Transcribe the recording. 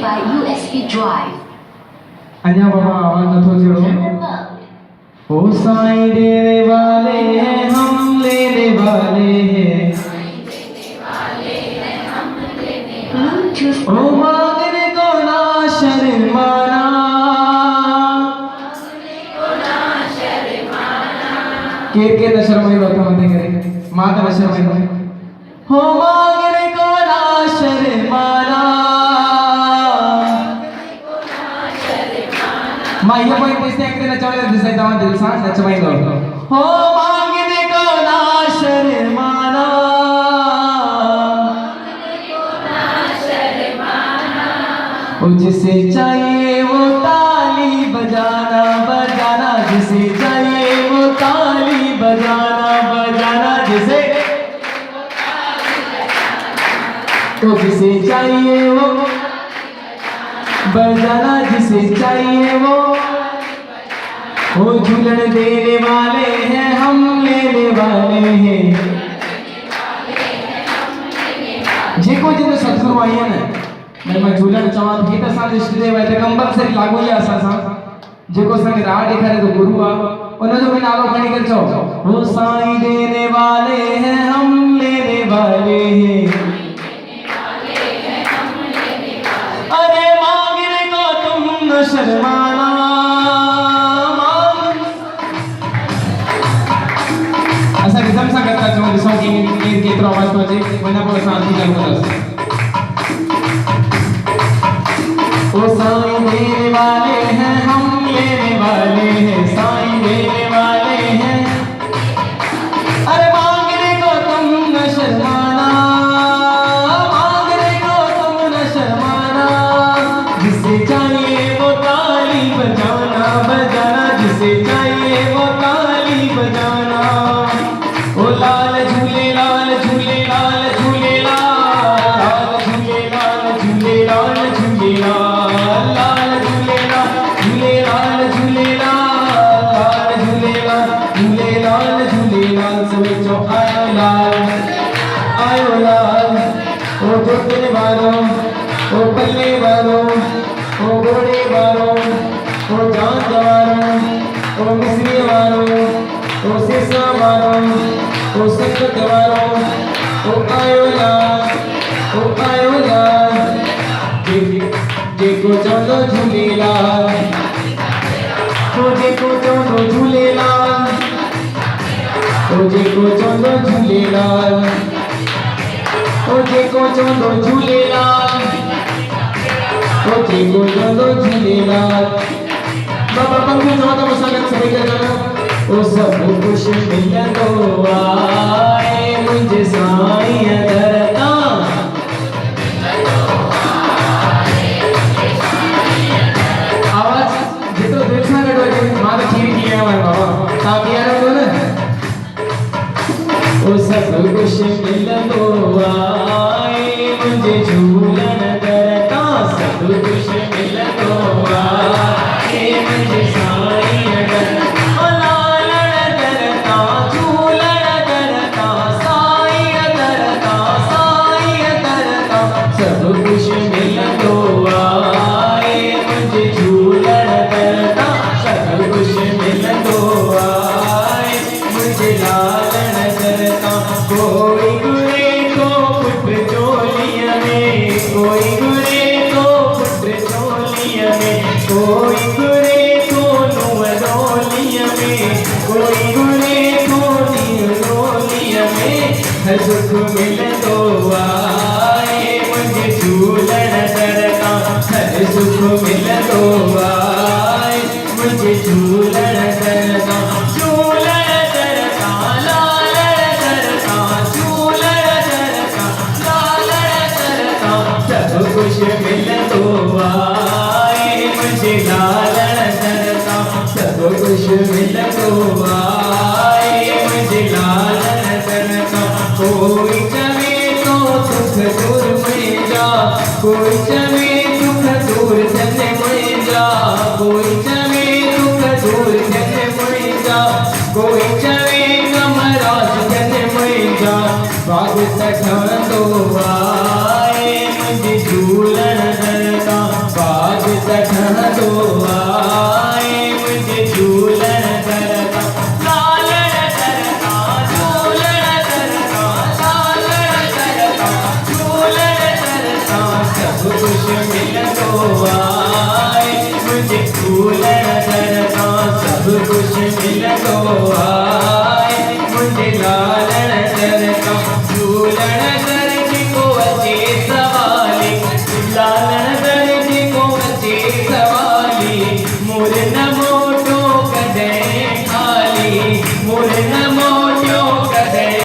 by USB drive. अन्या बाबा आवाज न थो छेड़ो। ओ साईं देने वाले हैं हम लेने वाले हैं। Bluetooth. ओ मांगने को ना शर्माना। के न शर्माई लो तो मत करे। माता न शर्माई लो। हो मांगने को ना शर्माना। माँ ये कोई पैसे एक दिन चले जिसे दाम दिल सांस नचवाई लो। हो मांगने को ना शर्माना। ओ जिसे चाहिए वो ताली बजाना बजाना जिसे चाहिए वो ताली बजाना बजाना जिसे तो जिसे चाहिए वो बजाना जिसे चाहिए वो झूलन देने वाले हैं हम लेने वाले हैं जेको जिन सतगुरु आई है ना मैं झूलन चवां थी त असां इष्ट देव आहे त कंपलसरी लागू ई असां सां जेको असांखे राह ॾेखारे तो गुरु आ उनजो भी नालो खणी करे चओ वो साईं देने वाले हैं हम लेने वाले हैं अरे मांगने को तुम न शर्माना असां रिदम सां करता चऊं ॾिसो कि केतिरो आवाज़ थो अचे वञा पोइ असां आरती चालू कंदासीं ओ साईं देने वाले हैं हम लेने वाले हैं साईं देने वाले हैं अरे मांगने को तुम न शर्माना मांगने को तुम न शर्माना जिसे चाहिए वो ताली बजाना बजाना जिसे चाहिए वो ताली बजाना ओ लाल झूले लाल झूले लाल झूले लाल झूले लाल झूले लाल झूले लाल आयो लाल ओ जोतने वालों ओ पल्ले वालों ओ घोड़े वालों ओ जान वालों ओ मिसरी वालों ओ सिसा वालों ओ संकट वालों ओ आयो लाल जेको चवंदो झूलेलाल ओ जेको चवंदो झूलेलाल ओ जेको चवंदो झूलेलाल ओ जेको चवंदो झूलेलाल ओ जेको चवंदो झूलेलाल बाबा पंखु चवंदो मूंसां गॾु सभई करे चवंदो ओ सभु कुझु मिलंदो आहे मुंहिंजे साईं दर तां आवाज़ जेतिरो दिलि सां गॾु अचे मां त खीर थी आयो आहियां बाबा तव्हां पीआरो थो न ओ सभु कुझु मिलंदो आहे मुंहिंजे झूलन दर तां सभु कुझु मिलंदो आहे मुंहिंजे साईं दर ओ लालण दर तां झूलण दर तां साईं दर तां सभु कुझु मिलंदो आहे मुंहिंजे झूलण दर तां सभु कुझु मिलंदो आहे मुंहिंजे लालण दर तां कोई गुरे को पुट चोलीअ में कोई गुरे को पुट चोलीअ में कोई गुरे को नुंहुं डोलीअ में कोई गुरे को नीर डोलीअ में हर सुख मिलंदो आहे मुंहिंजे झूलण दर तां हर सुख मिलंदो आहे मुंहिंजे झूलण दर तां झूलण दर तां लालण दर तां झूलण दर तां लालण दर तां सभु कुझु मिलंदो आहे मुंहिंजे लालण दर तां सभु कुझु मिलंदो आहे मुंहिंजे लालण दर तां कोई चवे तो दुख दूर मुंहिंजा कोई चवे दुख दूर थियन मुंहिंजा कोई चवे दुख दूर थियन मुंहिंजा कोई चवे कमराज थियन मुंहिंजा बाग त ठहंदो आहे मुंहिंजी झूलण दर तां ठहंदो आए मुंहिंजे झूलण दर तां लालण दर तां झूलण दर तां लालण दर तां झूलण दर तां सभु कुझु मिलंदो आए मुंहिंजे झूलण दर तां सभु कुझु मिलंदो आहे